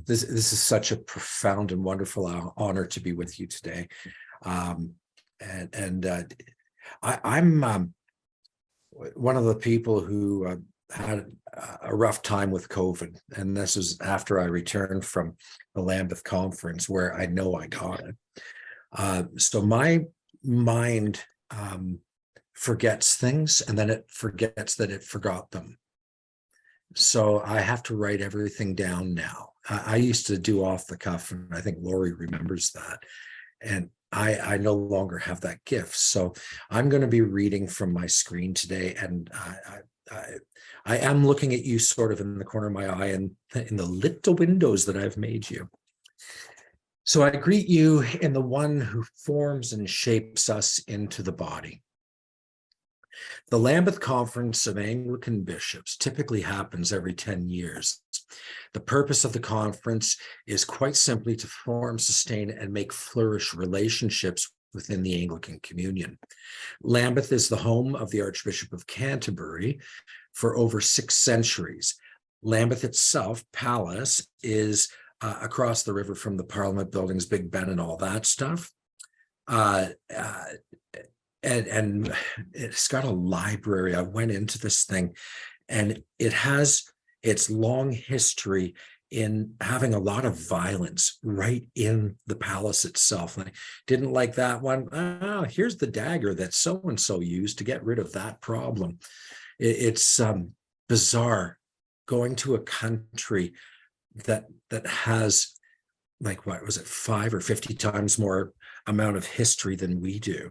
This is such a profound and wonderful honor to be with you today. I'm one of the people who had a rough time with COVID, and this was after I returned from the Lambeth Conference, where I know I got it. So my mind forgets things, and then it forgets that it forgot them. So I have to write everything down now. I used to do off the cuff, and I think Lori remembers that. And I no longer have that gift. So I'm going to be reading from my screen today, and I am looking at you sort of in the corner of my eye and in the little windows that I've made you. So I greet you in the one who forms and shapes us into the body. The Lambeth Conference of Anglican Bishops typically happens every 10 years. The purpose of the conference is quite simply to form, sustain, and make flourish relationships within the Anglican Communion. Lambeth is the home of the Archbishop of Canterbury for over 6 centuries. Lambeth itself, Palace, is across the river from the Parliament buildings, Big Ben, and all that stuff. And it's got a library. I went into this thing, and it has its long history in having a lot of violence right in the palace itself. And I didn't like that one. Here's the dagger that so-and-so used to get rid of that problem. It's bizarre going to a country that has, like, what was it, 5 or 50 times more amount of history than we do.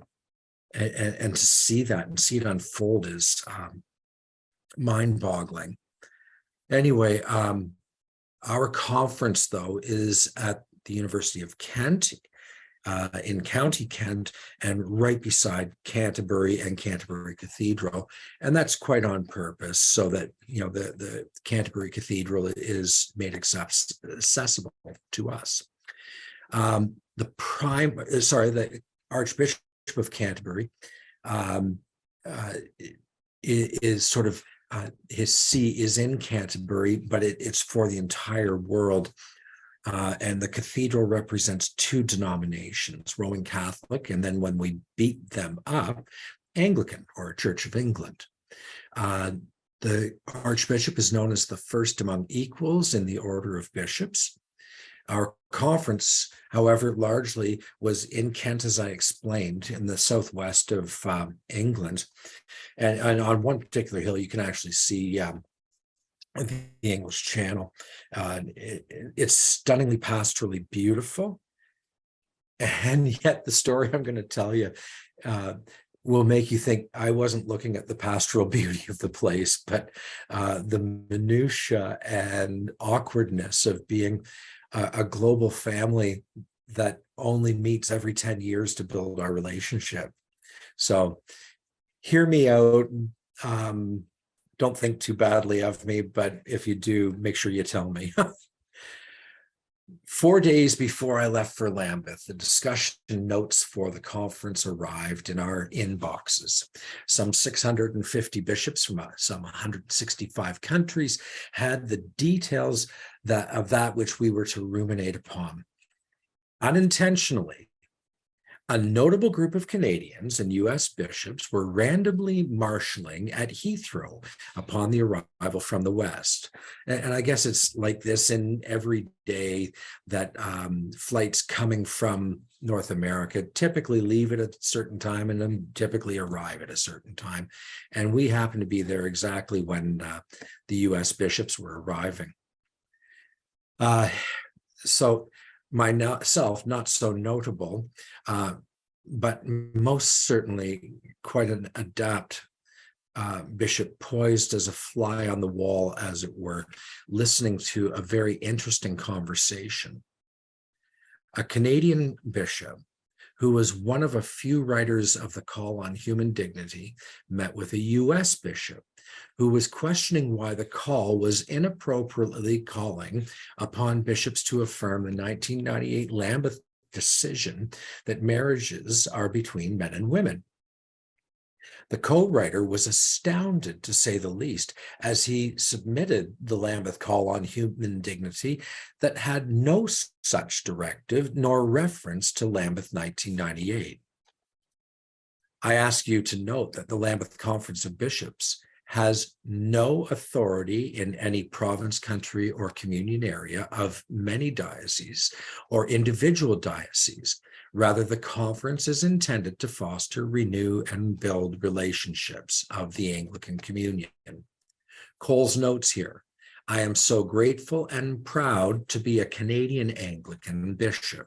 And to see that and see it unfold is mind-boggling. Anyway, our conference, though, is at the University of Kent, in County Kent, and right beside Canterbury and Canterbury Cathedral. And that's quite on purpose, so that, you know, the Canterbury Cathedral is made accessible to us. The Archbishop of Canterbury is sort of his see is in Canterbury, but it's for the entire world. And the cathedral represents 2 denominations, Roman Catholic, and then when we beat them up, Anglican, or Church of England. The Archbishop is known as the first among equals in the order of bishops. Our conference, however, largely was in Kent, as I explained, in the southwest of England. And on one particular hill, you can actually see the English Channel. It's stunningly pastorally beautiful. And yet the story I'm going to tell you will make you think I wasn't looking at the pastoral beauty of the place, but the minutiae and awkwardness of being a global family that only meets every 10 years to build our relationship. So hear me out. Don't think too badly of me, but if you do, make sure you tell me. 4 days before I left for Lambeth, the discussion notes for the conference arrived in our inboxes. Some 650 bishops from some 165 countries had the details of that which we were to ruminate upon. Unintentionally, a notable group of Canadians and U.S. bishops were randomly marshalling at Heathrow upon the arrival from the West. And I guess it's like this in every day that flights coming from North America typically leave at a certain time and then typically arrive at a certain time. And we happen to be there exactly when the U.S. bishops were arriving. So myself, not so notable, but most certainly quite an adept bishop, poised as a fly on the wall, as it were, listening to a very interesting conversation. A Canadian bishop, who was one of a few writers of the Call on Human Dignity, met with a U.S. bishop who was questioning why the call was inappropriately calling upon bishops to affirm the 1998 Lambeth decision that marriages are between men and women. The co-writer was astounded, to say the least, as he submitted the Lambeth Call on Human Dignity that had no such directive nor reference to Lambeth 1998. I ask you to note that the Lambeth Conference of Bishops has no authority in any province, country, or communion area of many dioceses or individual dioceses. Rather, the conference is intended to foster, renew, and build relationships of the Anglican Communion. Cole's notes here. I am so grateful and proud to be a Canadian Anglican bishop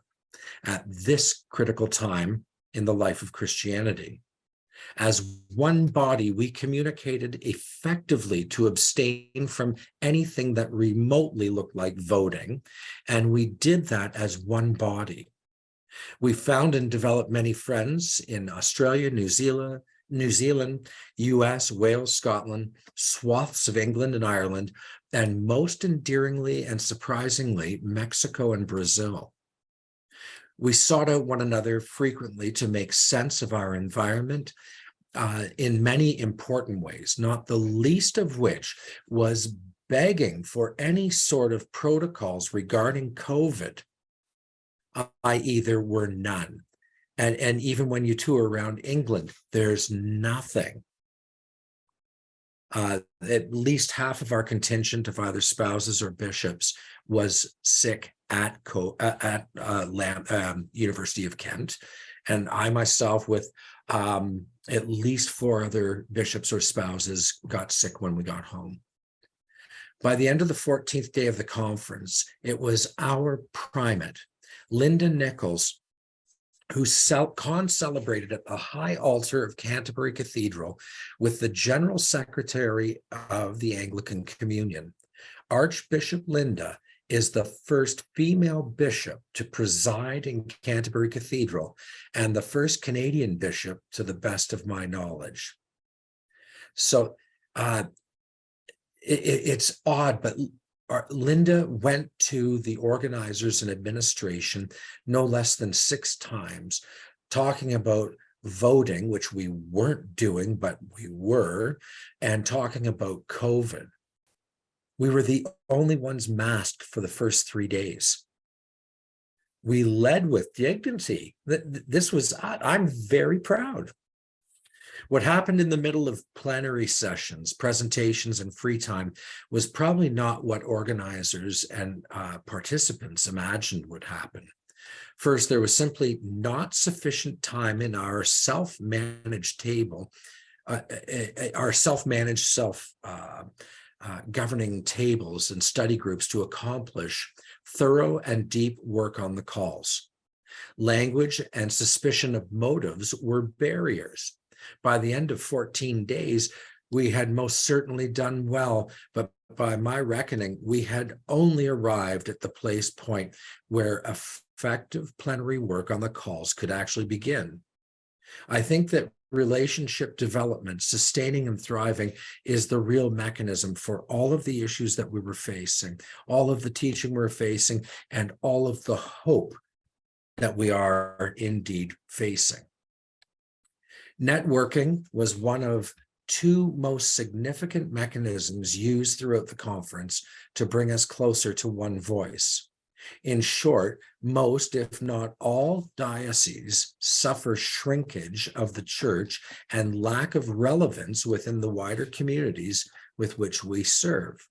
at this critical time in the life of Christianity. As one body, we communicated effectively to abstain from anything that remotely looked like voting, and we did that as one body. We found and developed many friends in Australia, New Zealand, US, Wales, Scotland, swaths of England and Ireland, and most endearingly and surprisingly, Mexico and Brazil. We sought out one another frequently to make sense of our environment in many important ways, not the least of which was begging for any sort of protocols regarding COVID, i.e. there were none. And even when you tour around England, there's nothing. At least half of our contingent of either spouses or bishops was sick at University of Kent, and I myself, with at least 4 other bishops or spouses, got sick when we got home. By the end of the 14th day of the conference, it was our primate, Linda Nichols, who celebrated at the high altar of Canterbury Cathedral with the General Secretary of the Anglican Communion. Archbishop Linda is the first female bishop to preside in Canterbury Cathedral and the first Canadian bishop, to the best of my knowledge. So it's odd, but Linda went to the organizers and administration no less than 6 times, talking about voting, which we weren't doing, but we were, and talking about COVID. We were the only ones masked for the first 3 days. We led with dignity. This was, I'm very proud. What happened in the middle of plenary sessions, presentations, and free time was probably not what organizers and participants imagined would happen. First, there was simply not sufficient time in our self-managed table, our self-managed, governing tables and study groups to accomplish thorough and deep work on the calls. Language and suspicion of motives were barriers. By the end of 14 days, we had most certainly done well, but by my reckoning, we had only arrived at the place point where effective plenary work on the calls could actually begin. I think that relationship development, sustaining and thriving, is the real mechanism for all of the issues that we were facing, all of the teaching we're facing, and all of the hope that we are indeed facing. Networking was one of 2 most significant mechanisms used throughout the conference to bring us closer to one voice. In short, most, if not all, dioceses suffer shrinkage of the church and lack of relevance within the wider communities with which we serve.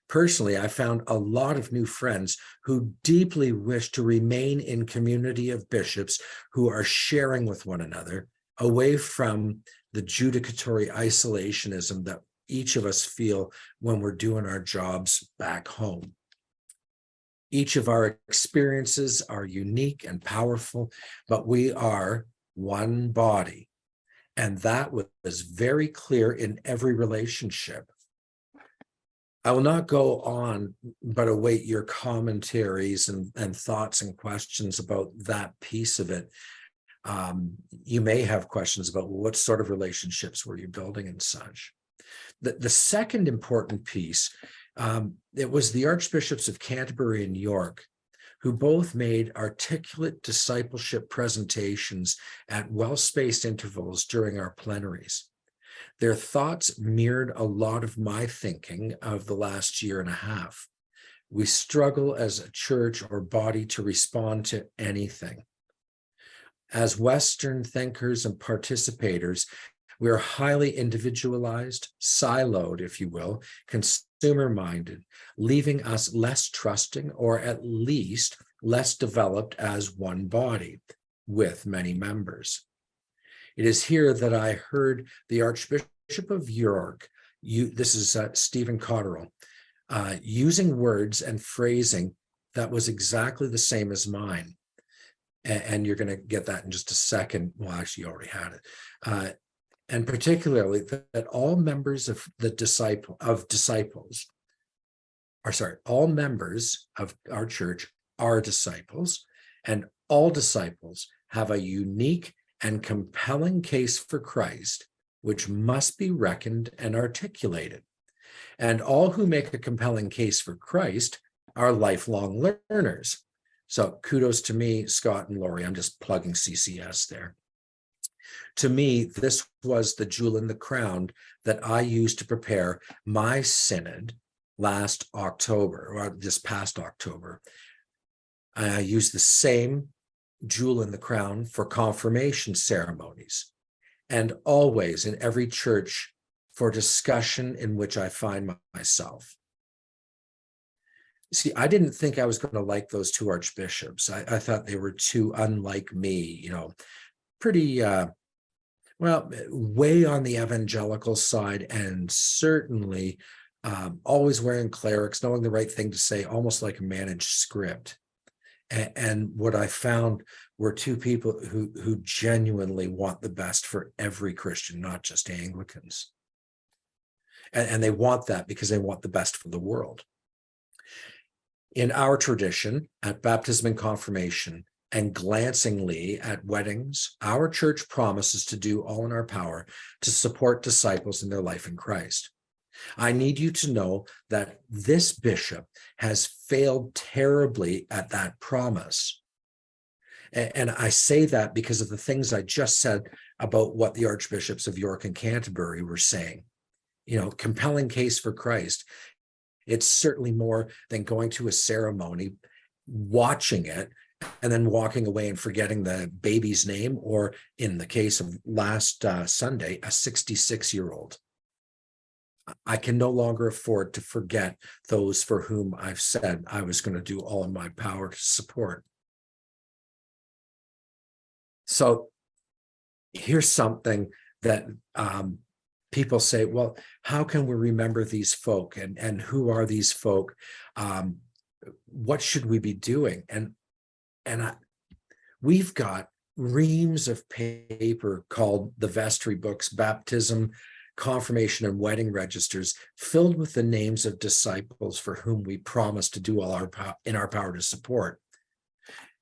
Personally, I found a lot of new friends who deeply wish to remain in community of bishops who are sharing with one another, away from the judicatory isolationism that each of us feel when we're doing our jobs back home. Each of our experiences are unique and powerful, but we are one body. And that was very clear in every relationship. I will not go on, but await your commentaries and thoughts and questions about that piece of it. You may have questions about what sort of relationships were you building and such. The second important piece, it was the Archbishops of Canterbury and York, who both made articulate discipleship presentations at well-spaced intervals during our plenaries. Their thoughts mirrored a lot of my thinking of the last year and a half. We struggle as a church or body to respond to anything. As Western thinkers and participators, we are highly individualized, siloed, if you will, consumer-minded, leaving us less trusting or at least less developed as one body with many members. It is here that I heard the Archbishop of York, this is Stephen Cotterill, using words and phrasing that was exactly the same as mine. And you're going to get that in just a second. Well, actually, you already had it. And particularly that all members of all members of our church are disciples, and all disciples have a unique and compelling case for Christ, which must be reckoned and articulated. And all who make a compelling case for Christ are lifelong learners. So kudos to me, Scott and Laurie. I'm just plugging CCS there. To me, this was the jewel in the crown that I used to prepare my synod last October, or this past October. I used the same jewel in the crown for confirmation ceremonies, and always in every church for discussion in which I find myself. See, I didn't think I was going to like those two archbishops. I thought they were too unlike me, pretty, way on the evangelical side, and certainly always wearing clerics, knowing the right thing to say, almost like a managed script. And what I found were two people who genuinely want the best for every Christian, not just Anglicans. And they want that because they want the best for the world. In our tradition, at baptism and confirmation, and glancingly at weddings, our church promises to do all in our power to support disciples in their life in Christ. I need you to know that this bishop has failed terribly at that promise. And I say that because of the things I just said about what the archbishops of York and Canterbury were saying. Compelling case for Christ. It's certainly more than going to a ceremony, watching it, and then walking away and forgetting the baby's name, or in the case of last Sunday, a 66-year-old. I can no longer afford to forget those for whom I've said I was going to do all in my power to support. So here's something that people say, well, how can we remember these folk, and who are these folk? What should we be doing? And we've got reams of paper called the vestry books, baptism, confirmation, and wedding registers, filled with the names of disciples for whom we promise to do all in our power to support.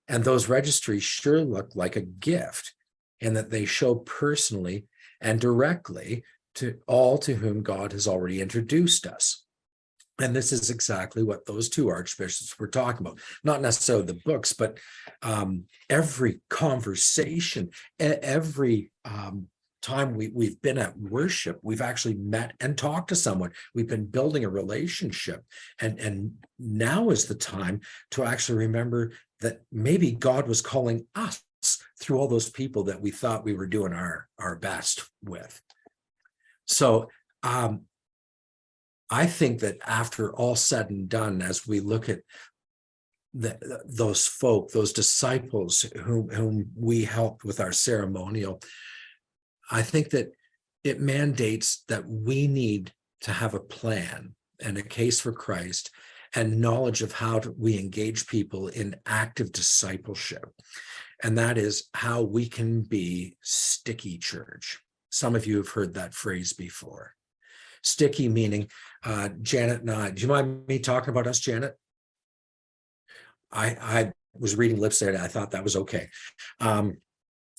And those registries sure look like a gift, in that they show personally and directly to all to whom God has already introduced us. And this is exactly what those two archbishops were talking about. Not necessarily the books, but every conversation, every time we've been at worship, we've actually met and talked to someone. We've been building a relationship. And now is the time to actually remember that maybe God was calling us through all those people that we thought we were doing our best with. So I think that after all said and done, as we look at those folk, those disciples whom we helped with our ceremonial, I think that it mandates that we need to have a plan and a case for Christ, and knowledge of how we engage people in active discipleship. And that is how we can be sticky church. Some of you have heard that phrase before. Sticky meaning, Janet and I, do you mind me talking about us, Janet? I was reading lips there, and I thought that was okay.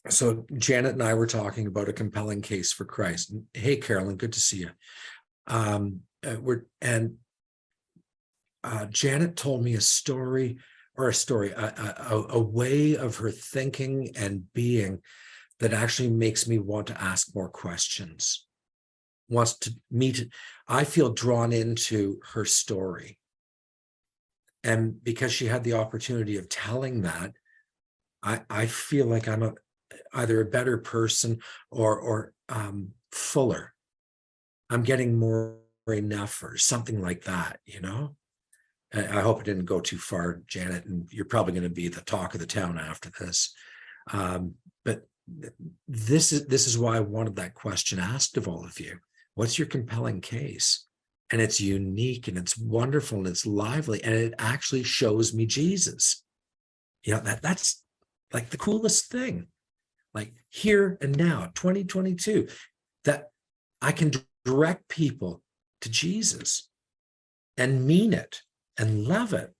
So Janet and I were talking about a compelling case for Christ. Hey, Carolyn, good to see you. Janet told me a way of her thinking and being that actually makes me want to ask more questions. wants to meet. I feel drawn into her story. And because she had the opportunity of telling that, I feel like I'm either a better person or fuller. I'm getting more enough or something like that, you know? I hope it didn't go too far, Janet, and you're probably going to be the talk of the town after this. But this is why I wanted that question asked of all of you. What's your compelling case? And it's unique and it's wonderful and it's lively and it actually shows me Jesus. You know, that's like the coolest thing. Like here and now, 2022, that I can direct people to Jesus and mean it and love it.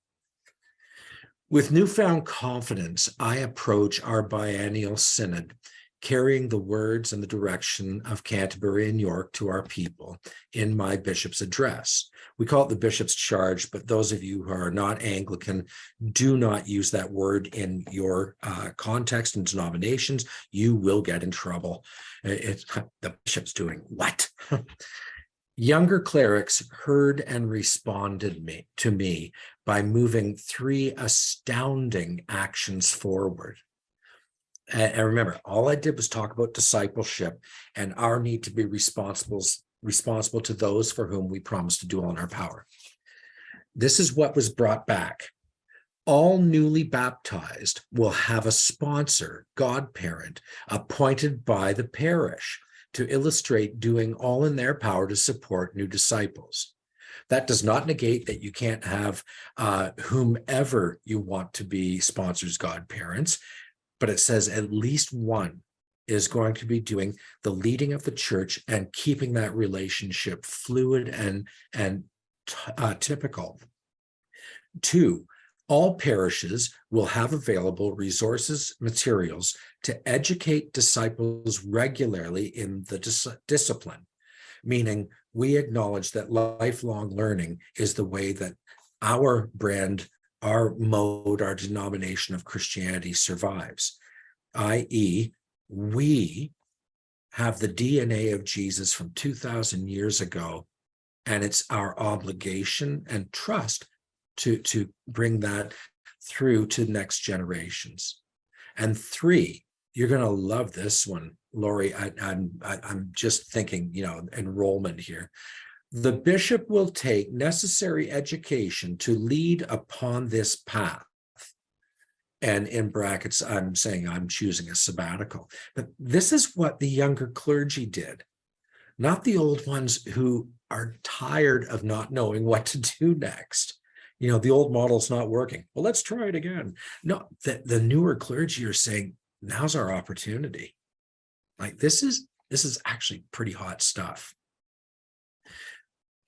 With newfound confidence, I approach our biennial synod, carrying the words and the direction of Canterbury and York to our people in my bishop's address. We call it the bishop's charge, but those of you who are not Anglican, do not use that word in your context and denominations. You will get in trouble. The bishop's doing what? Younger clerics heard and responded to me by moving 3 astounding actions forward. And remember, all I did was talk about discipleship and our need to be responsible to those for whom we promise to do all in our power. This is what was brought back. All newly baptized will have a sponsor, godparent, appointed by the parish to illustrate doing all in their power to support new disciples. That does not negate that you can't have whomever you want to be sponsors, godparents, but it says at least one is going to be doing the leading of the church and keeping that relationship fluid and typical. 2, all parishes will have available resources, materials to educate disciples regularly in the discipline, meaning we acknowledge that lifelong learning is the way that our brand, our mode, our denomination of Christianity survives, i.e., we have the DNA of Jesus from 2,000 years ago, and it's our obligation and trust to bring that through to next generations. And 3, you're going to love this one, Lori. I'm just thinking, you know, enrollment here. The bishop will take necessary education to lead upon this path. And in brackets, I'm saying I'm choosing a sabbatical. But this is what the younger clergy did, not the old ones who are tired of not knowing what to do next. You know, the old model's not working. Well, let's try it again. No, the newer clergy are saying, now's our opportunity. Like this is actually pretty hot stuff.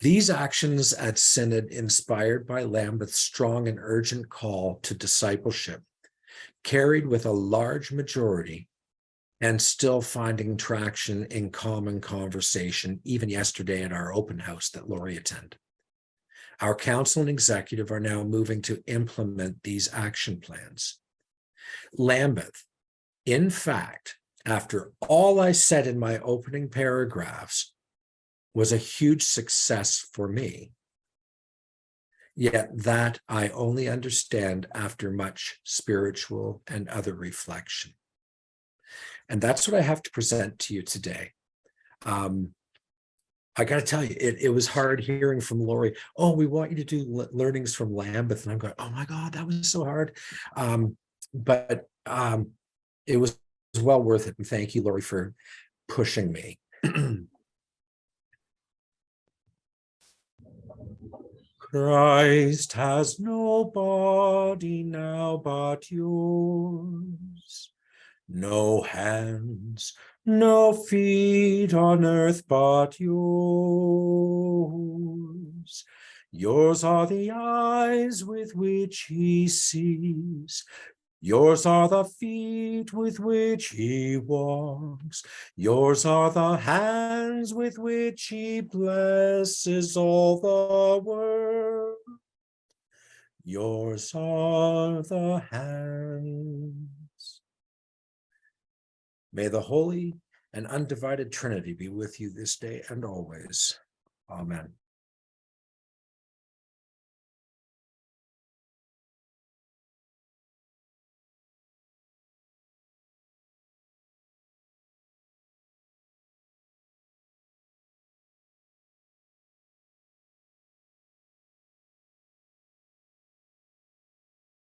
These actions at Synod, inspired by Lambeth's strong and urgent call to discipleship, carried with a large majority and still finding traction in common conversation, even yesterday at our open house that Lori attended. Our council and executive are now moving to implement these action plans. Lambeth, in fact, after all I said in my opening paragraphs, was a huge success for me. Yet that I only understand after much spiritual and other reflection. And that's what I have to present to you today. I got to tell you, it was hard hearing from Lori, oh, we want you to do learnings from Lambeth. And I'm going, oh my God, that was so hard. But it was well worth it. And thank you, Lori, for pushing me. Christ has no body now but yours, no hands, no feet on earth but yours. Yours are the eyes with which he sees. Yours are the feet with which he walks. Yours are the hands with which he blesses all the world. Yours are the hands. May the Holy and undivided Trinity be with you this day and always. Amen.